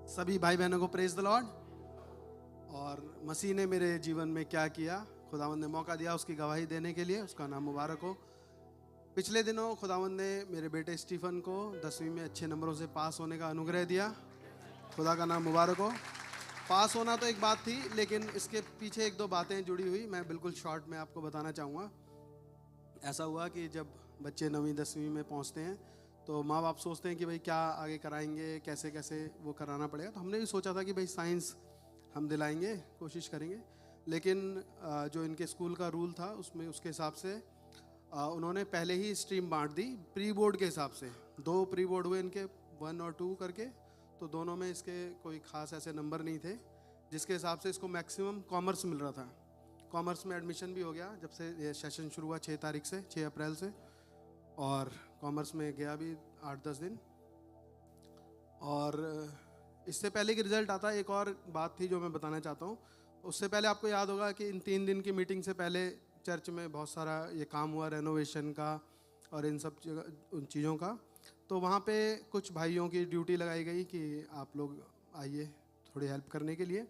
सभी भाई बहनों को प्रेज द लॉर्ड। और मसीह ने मेरे जीवन में क्या किया, खुदावंद ने मौका दिया उसकी गवाही देने के लिए, उसका नाम मुबारक हो। पिछले दिनों खुदावंद ने मेरे बेटे स्टीफन को 10वीं में अच्छे नंबरों से पास होने का अनुग्रह दिया। खुदा का नाम मुबारक हो। पास होना तो एक बात थी, लेकिन इसके पीछे एक दो बातें जुड़ी हुई मैं बिल्कुल शॉर्ट में आपको बताना चाहूँगा। ऐसा हुआ कि जब बच्चे 9वीं 10वीं में पहुँचते हैं तो माँ बाप सोचते हैं कि भाई क्या आगे कराएंगे, कैसे कैसे वो कराना पड़ेगा। तो हमने भी सोचा था कि भाई साइंस हम दिलाएंगे, कोशिश करेंगे। लेकिन जो इनके स्कूल का रूल था उसमें उसके हिसाब से उन्होंने पहले ही स्ट्रीम बांट दी प्री बोर्ड के हिसाब से। 2 प्री बोर्ड हुए इनके, 1 और 2 करके। तो दोनों में इसके कोई ख़ास ऐसे नंबर नहीं थे, जिसके हिसाब से इसको मैक्सिमम कॉमर्स मिल रहा था। कॉमर्स में एडमिशन भी हो गया जब से ये सेशन शुरू हुआ 6 तारीख से, 6 अप्रैल से। और कॉमर्स में गया भी 8-10 दिन। और इससे पहले कि रिज़ल्ट आता, एक और बात थी जो मैं बताना चाहता हूँ। उससे पहले आपको याद होगा कि इन 3 दिन की मीटिंग से पहले चर्च में बहुत सारा ये काम हुआ रेनोवेशन का और इन सब उन चीज़ों का। तो वहाँ पे कुछ भाइयों की ड्यूटी लगाई गई कि आप लोग आइए थोड़ी हेल्प करने के लिए।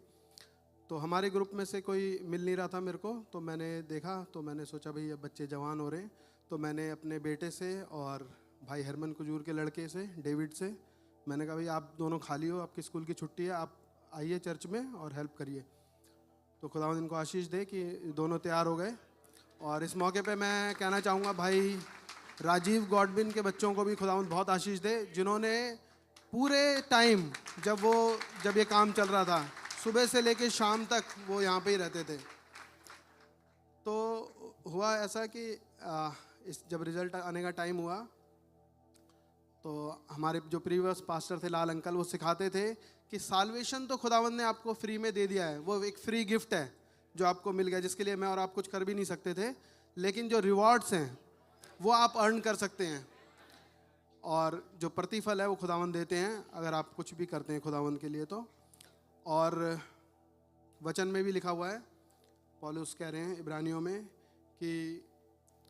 तो हमारे ग्रुप में से कोई मिल नहीं रहा था मेरे को, तो मैंने देखा, तो मैंने सोचा भाई अब बच्चे जवान हो रहे हैं, तो मैंने अपने बेटे से और भाई हरमन कुजूर के लड़के से, डेविड से, मैंने कहा भाई आप दोनों खाली हो, आपकी स्कूल की छुट्टी है, आप आइए चर्च में और हेल्प करिए। तो खुदावंद इनको आशीष दे कि दोनों तैयार हो गए। और इस मौके पे मैं कहना चाहूँगा भाई राजीव गॉडविन के बच्चों को भी खुदावंद बहुत आशीष दे, जिन्होंने पूरे टाइम जब ये काम चल रहा था, सुबह से लेकर शाम तक वो यहाँ पे ही रहते थे। तो हुआ ऐसा कि जब रिज़ल्ट आने का टाइम हुआ तो हमारे जो प्रीवियस पास्टर थे लाल अंकल, वो सिखाते थे कि साल्वेशन तो खुदावंद ने आपको फ्री में दे दिया है, वो एक फ्री गिफ्ट है जो आपको मिल गया, जिसके लिए मैं और आप कुछ कर भी नहीं सकते थे। लेकिन जो रिवॉर्ड्स हैं वो आप अर्न कर सकते हैं, और जो प्रतिफल है वो खुदावंद देते हैं अगर आप कुछ भी करते हैं खुदावंद के लिए। तो और वचन में भी लिखा हुआ है, पौलुस कह रहे हैं इब्रानियों में कि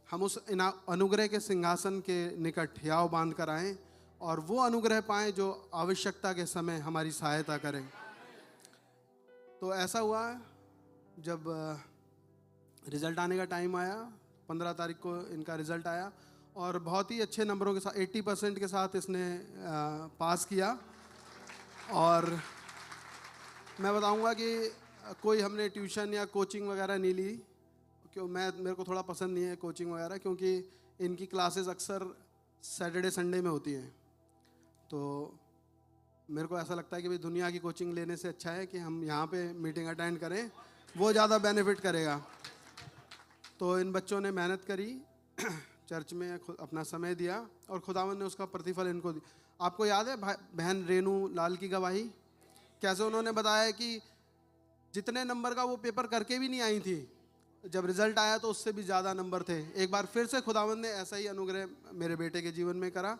हम उस अनुग्रह के सिंहासन के निकट हियाव बांध कर आएँ और वो अनुग्रह पाएँ जो आवश्यकता के समय हमारी सहायता करें। तो ऐसा हुआ जब रिज़ल्ट आने का टाइम आया, 15 तारीख को इनका रिज़ल्ट आया और बहुत ही अच्छे नंबरों के साथ 80% के साथ इसने पास किया। और मैं बताऊंगा कि कोई हमने ट्यूशन या कोचिंग वगैरह नहीं ली, क्यों मेरे को थोड़ा पसंद नहीं है कोचिंग वगैरह, क्योंकि इनकी क्लासेस अक्सर सैटरडे संडे में होती हैं। तो मेरे को ऐसा लगता है कि भाई दुनिया की कोचिंग लेने से अच्छा है कि हम यहाँ पे मीटिंग अटेंड करें, वो ज़्यादा बेनिफिट करेगा। तो इन बच्चों ने मेहनत करी, चर्च में अपना समय दिया और खुदावंद ने उसका प्रतिफल इनको दिया। आपको याद है बहन रेनू लाल की गवाही, कैसे उन्होंने बताया कि जितने नंबर का वो पेपर करके भी नहीं आई थी, जब रिज़ल्ट आया तो उससे भी ज़्यादा नंबर थे। एक बार फिर से खुदावंद ने ऐसा ही अनुग्रह मेरे बेटे के जीवन में करा।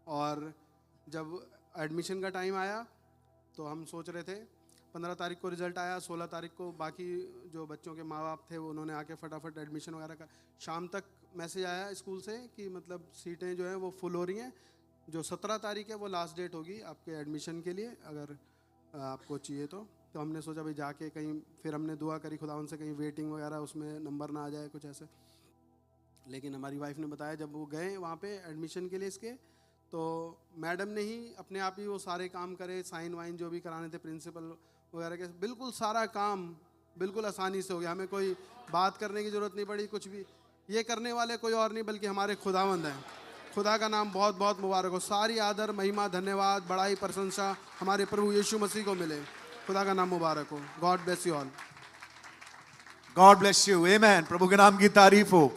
और जब एडमिशन का टाइम आया तो हम सोच रहे थे 15 तारीख को रिज़ल्ट आया, 16 तारीख को बाकी जो बच्चों के माँ बाप थे वो उन्होंने आके फटाफट एडमिशन वगैरह का। शाम तक मैसेज आया स्कूल से कि मतलब सीटें जो हैं वो फुल हो रही हैं। जो 17 तारीख है वो लास्ट डेट होगी आपके एडमिशन के लिए, अगर आपको चाहिए तो हमने सोचा भाई जाके कहीं, फिर हमने दुआ करी खुदावंद से कहीं वेटिंग वगैरह उसमें नंबर ना आ जाए कुछ ऐसे। लेकिन हमारी वाइफ ने बताया जब वो गए वहाँ पे एडमिशन के लिए इसके, तो मैडम ने ही अपने आप ही वो सारे काम करे, साइन वाइन जो भी कराने थे प्रिंसिपल वगैरह के, बिल्कुल सारा काम बिल्कुल आसानी से हो गया। हमें कोई बात करने की ज़रूरत नहीं पड़ी, कुछ भी। ये करने वाले कोई और नहीं बल्कि हमारे खुदावंद हैं। खुदा का नाम बहुत बहुत मुबारक हो। सारी आदर, महिमा, धन्यवाद, बड़ाई, प्रशंसा हमारे प्रभु यीशु मसीह को मिले। खुदा का नाम मुबारक हो। God bless you all. God bless you, amen. प्रभु के नाम की तारीफ हो।